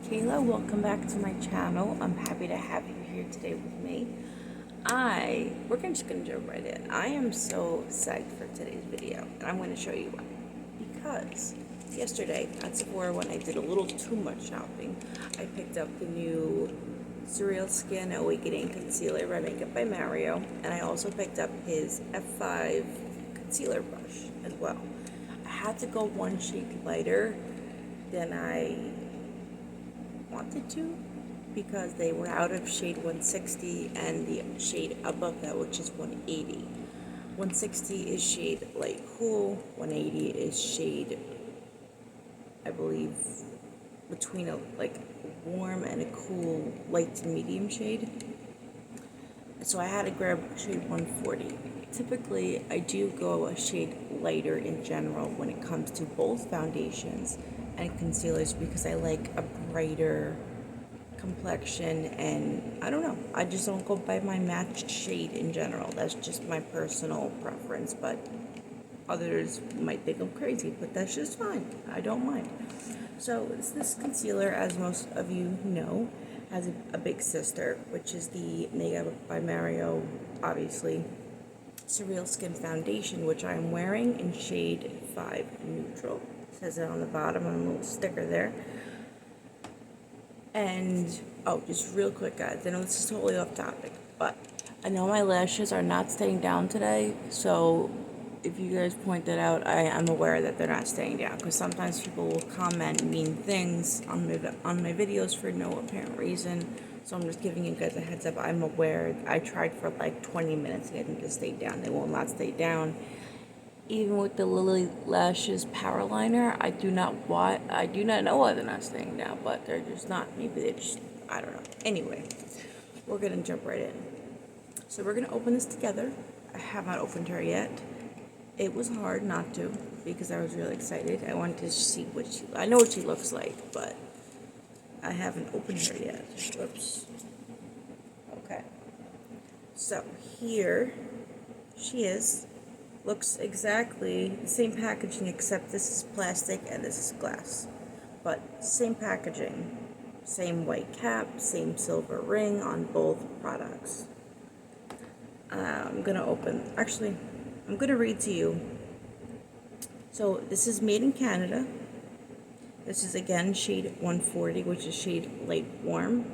Kayla, welcome back to my channel. I'm happy to have you here today with me. Just gonna jump right in. I am so psyched for today's video, and I'm gonna show you why. Because yesterday at Sephora, when I did a little too much shopping, I picked up the new SURREAL Skin Awakening Concealer by Makeup by Mario, and I also picked up his F5 concealer brush as well. I had to go one shade lighter than I wanted to because they were out of shade 160 and the shade above that, which is 180. 160 is shade light cool, 180 is shade, I believe, between a warm and a cool light to medium shade. So I had to grab shade 140. Typically, I do go a shade lighter in general when it comes to both foundations and concealers because I like a brighter complexion, and I don't know, I just don't go by my matched shade in general. That's just my personal preference, but others might think I'm crazy, but that's just fine. I don't mind. So this concealer, as most of you know, has a big sister, which is the Makeup by Mario, obviously, SURREAL Skin Foundation, which I'm wearing in shade 5 Neutral. It says it on the bottom on a little sticker there. And, oh, just real quick, guys, I know this is totally off topic, but I know my lashes are not staying down today, so if you guys point that out, I am aware that they're not staying down, because sometimes people will comment mean things on my videos for no apparent reason. So I'm just giving you guys a heads up. I'm aware. I tried for like 20 minutes to get them to stay down. They will not stay down. Even with the Lily Lashes Power Liner, I do not know why they're not staying down, but they're just not. Maybe they just, I don't know. Anyway, we're gonna jump right in. So we're gonna open this together. I have not opened her yet. It was hard not to because I was really excited. I wanted to see I know what she looks like, but I haven't opened her yet. Whoops. Okay. So here she is. Looks exactly the same packaging, except this is plastic and this is glass. But same packaging. Same white cap, same silver ring on both products. I'm going to read to you. So this is made in Canada. This is again shade 140, which is shade light warm.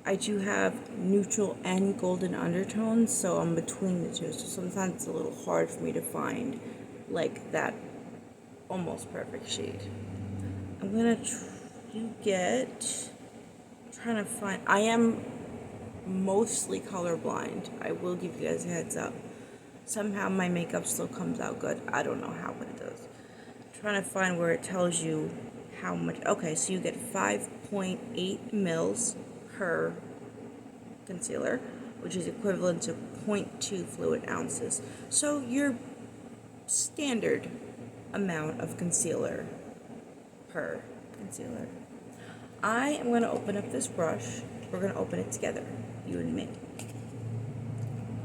I do have neutral and golden undertones, so I'm between the two. So sometimes it's a little hard for me to find like that almost perfect shade. I'm gonna trying to find. I am mostly colorblind. I will give you guys a heads up. Somehow my makeup still comes out good. I don't know how, but it does. I'm trying to find where it tells you how much. Okay, so you get 5.8 mils per concealer, which is equivalent to 0.2 fluid ounces. So your standard amount of concealer per concealer. I am going to open up this brush. We're going to open it together, you and me.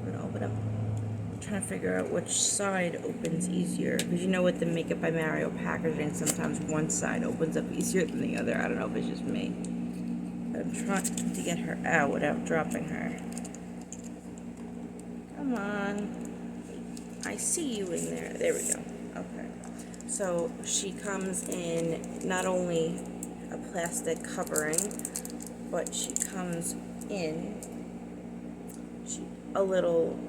We're going to open up. I'm trying to figure out which side opens easier, because you know with the Makeup by Mario packaging, sometimes one side opens up easier than the other. I don't know if it's just me. I'm trying to get her out without dropping her. Come on. I see you in there. There we go. Okay. So she comes in not only a plastic covering, but she comes in a little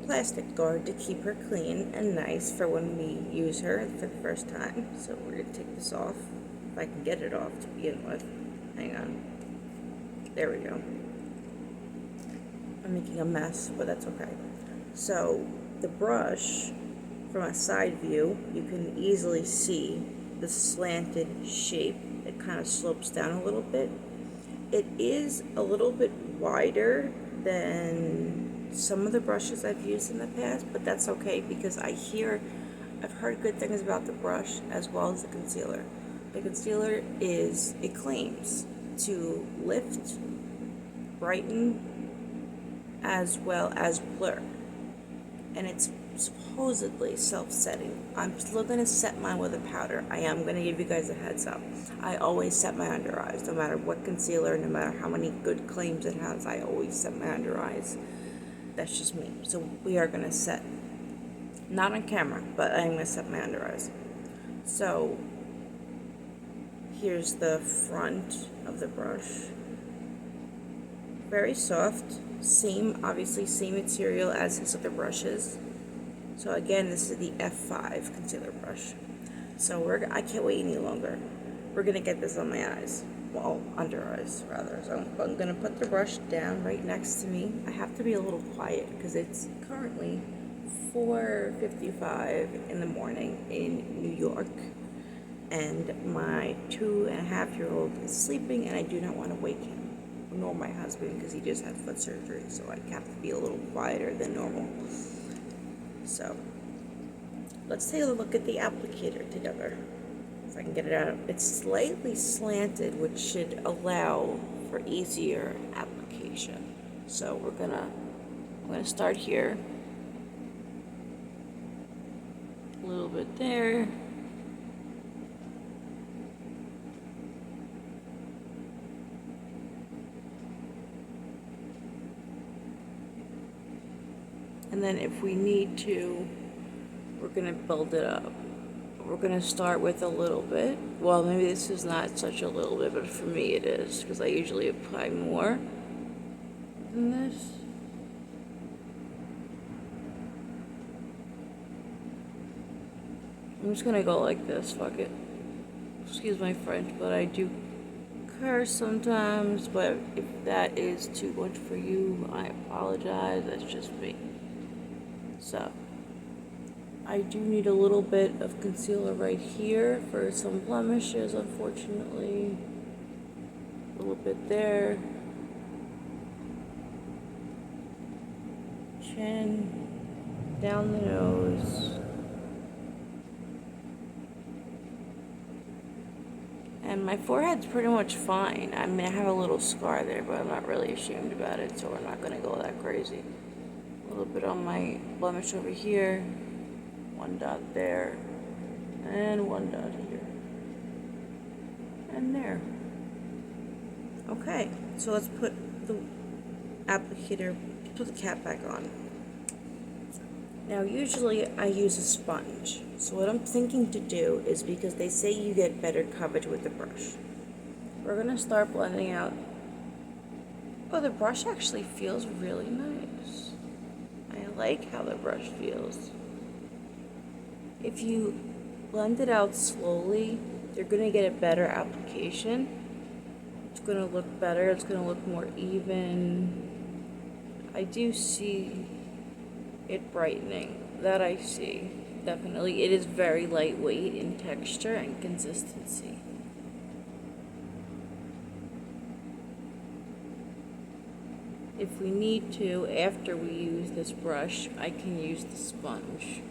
plastic guard to keep her clean and nice for when we use her for the first time. So we're going to take this off, if I can get it off to begin with. Hang on. There we go. I'm making a mess, but that's okay. So the brush, from a side view, you can easily see the slanted shape. It kind of slopes down a little bit. It is a little bit wider than some of the brushes I've used in the past, but that's okay because I've heard good things about the brush as well as the concealer. The concealer it claims to lift, brighten, as well as blur. And it's supposedly self-setting. I'm still going to set mine with a powder. I am going to give you guys a heads up. I always set my under eyes, no matter what concealer, no matter how many good claims it has, I always set my under eyes. That's just me. So we are going to set, not on camera, but I am going to set my under eyes. So here's the front of the brush. Very soft, obviously same material as his other brushes. So again, this is the F5 concealer brush. So I can't wait any longer. We're gonna get this on my eyes. Well, under eyes rather. So I'm gonna put the brush down right next to me. I have to be a little quiet because it's currently 4:55 in the morning in New York. And my 2.5-year-old is sleeping and I do not want to wake him. Nor my husband, because he just had foot surgery, so I have to be a little quieter than normal. So let's take a look at the applicator together. If I can get it out. It's slightly slanted, which should allow for easier application. So I'm gonna start here. A little bit there. And then if we need to, we're going to build it up. We're going to start with a little bit. Well, maybe this is not such a little bit, but for me it is, because I usually apply more than this. I'm just going to go like this, fuck it. Excuse my French, but I do curse sometimes, but if that is too much for you, I apologize. That's just me. So I do need a little bit of concealer right here for some blemishes, unfortunately. A little bit there. Chin, down the nose. And my forehead's pretty much fine. I mean, I have a little scar there, but I'm not really ashamed about it, so we're not going to go that crazy. A little bit on my blemish over here, one dot there, and one dot here, and there. Okay, so let's put the applicator, put the cap back on. Now usually I use a sponge, so what I'm thinking to do is, because they say you get better coverage with the brush, we're going to start blending out. Oh, the brush actually feels really nice. I like how the brush feels. If you blend it out slowly, you're going to get a better application. It's going to look better. It's going to look more even. I do see it brightening. That I see. Definitely. It is very lightweight in texture and consistency. If we need to, after we use this brush, I can use the sponge.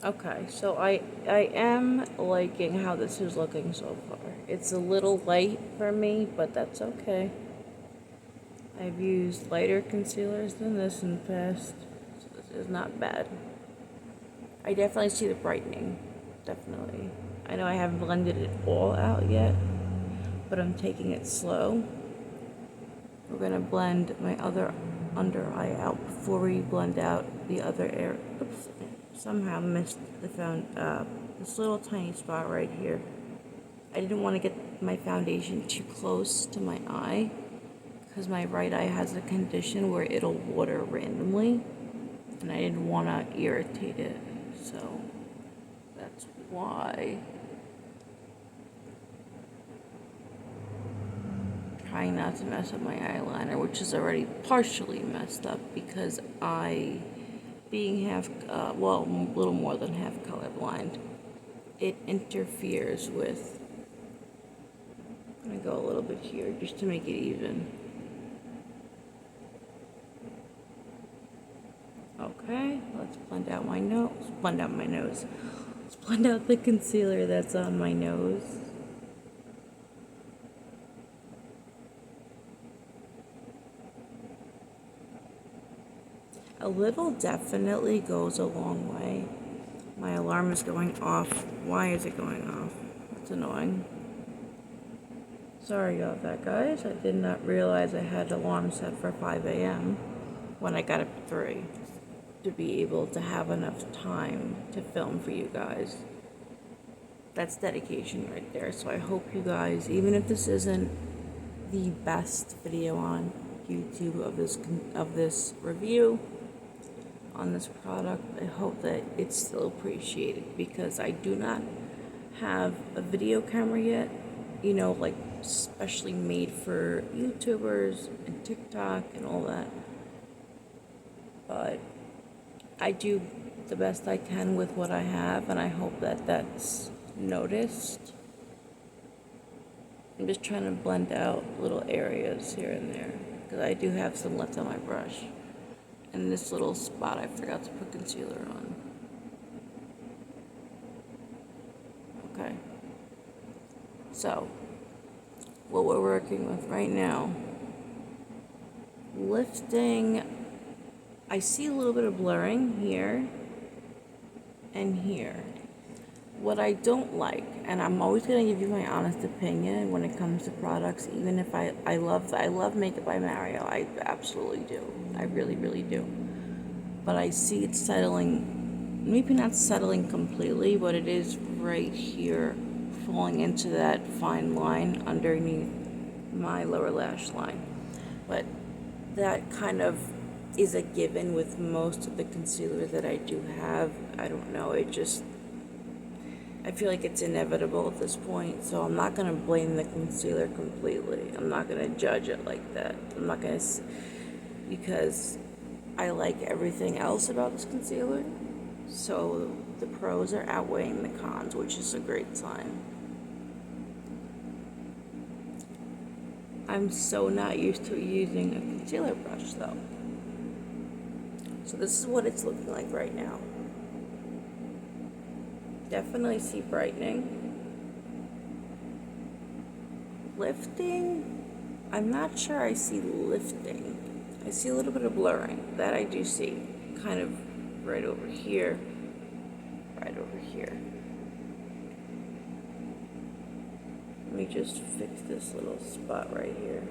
Okay, so I am liking how this is looking so far. It's a little light for me, but that's okay. I've used lighter concealers than this in the past, so this is not bad. I definitely see the brightening, definitely. I know I haven't blended it all out yet, but I'm taking it slow. We're gonna blend my other under eye out before we blend out the other area. Oops. Somehow missed this little tiny spot right here. I didn't want to get my foundation too close to my eye because my right eye has a condition where it'll water randomly and I didn't want to irritate it, so that's why I'm trying not to mess up my eyeliner, which is already partially messed up because being a little more than half colorblind, it interferes with. I'm gonna go a little bit here just to make it even. Okay, let's blend out my nose. Blend out my nose. Let's blend out the concealer that's on my nose. A little definitely goes a long way. My alarm is going off. Why is it going off? That's annoying. Sorry about that, guys. I did not realize I had alarm set for 5 a.m. when I got up at 3 to be able to have enough time to film for you guys. That's dedication right there. So I hope you guys, even if this isn't the best video on YouTube of this review on this product, I hope that it's still appreciated, because I do not have a video camera yet, you know, like especially made for YouTubers and TikTok and all that. But I do the best I can with what I have, and I hope that that's noticed. I'm just trying to blend out little areas here and there, because I do have some left on my brush. And this little spot I forgot to put concealer on. Okay. So, what we're working with right now, lifting, I see a little bit of blurring here and here. What I don't like, and I'm always going to give you my honest opinion when it comes to products, even if I love Makeup by Mario, I absolutely do. I really, really do. But I see it settling, maybe not settling completely, but it is right here, falling into that fine line underneath my lower lash line. But that kind of is a given with most of the concealer that I do have. I don't know, I feel like it's inevitable at this point, so I'm not going to blame the concealer completely. I'm not going to judge it like that. I'm not going to, because I like everything else about this concealer, so the pros are outweighing the cons, which is a great sign. I'm so not used to using a concealer brush though. So this is what it's looking like right now. Definitely see brightening. Lifting, I'm not sure I see lifting. I see a little bit of blurring. That I do see. Kind of right over here. Right over here. Let me just fix this little spot right here.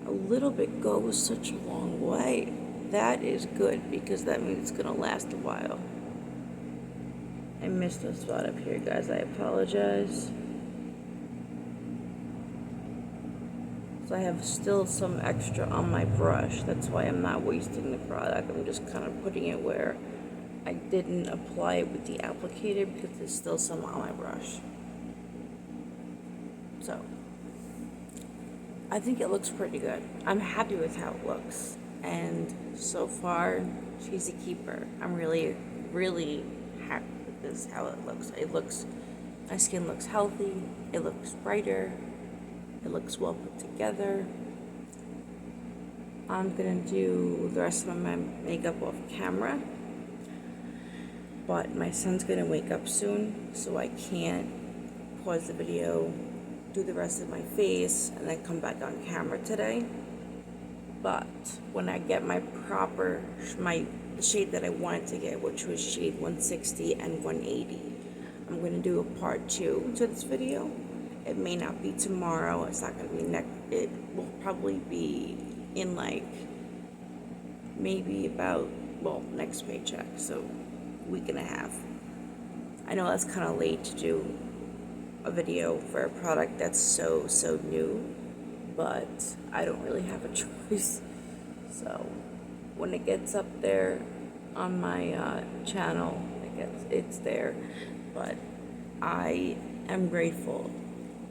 A little bit goes such a long way. That is good, because that means it's going to last a while. I missed a spot up here, guys. I apologize. So I have still some extra on my brush. That's why I'm not wasting the product. I'm just kind of putting it where I didn't apply it with the applicator, because there's still some on my brush. So I think it looks pretty good. I'm happy with how it looks. And so far, she's a keeper. I'm really, really happy with this, how it looks. My skin looks healthy. It looks brighter. It looks well put together. I'm gonna do the rest of my makeup off camera. But my son's gonna wake up soon, so I can't pause the video, do the rest of my face, and then come back on camera today. But when I get my the shade that I wanted to get, which was shade 160 and 180, I'm going to do a part 2 to this video. It may not be tomorrow. It's not going to be it will probably be in like maybe about, well, next paycheck, so a week and a half. I know that's kind of late to do a video for a product that's so new, but I don't really have a choice. So when it gets up there on my channel, it's there. But I am grateful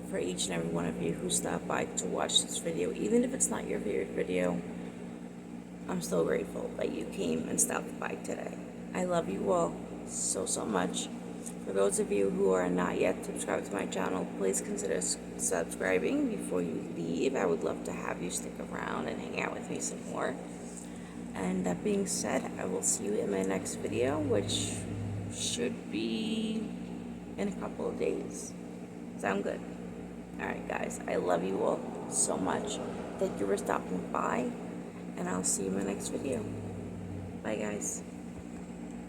for each and every one of you who stopped by to watch this video. Even if it's not your favorite video, I'm still grateful that you came and stopped by today. I love you all so much. For those of you who are not yet subscribed to my channel, please consider subscribing before you leave. I would love to have you stick around and hang out with me some more. And that being said, I will see you in my next video, which should be in a couple of days. Sound good? Alright guys, I love you all so much. Thank you for stopping by, and I'll see you in my next video. Bye guys.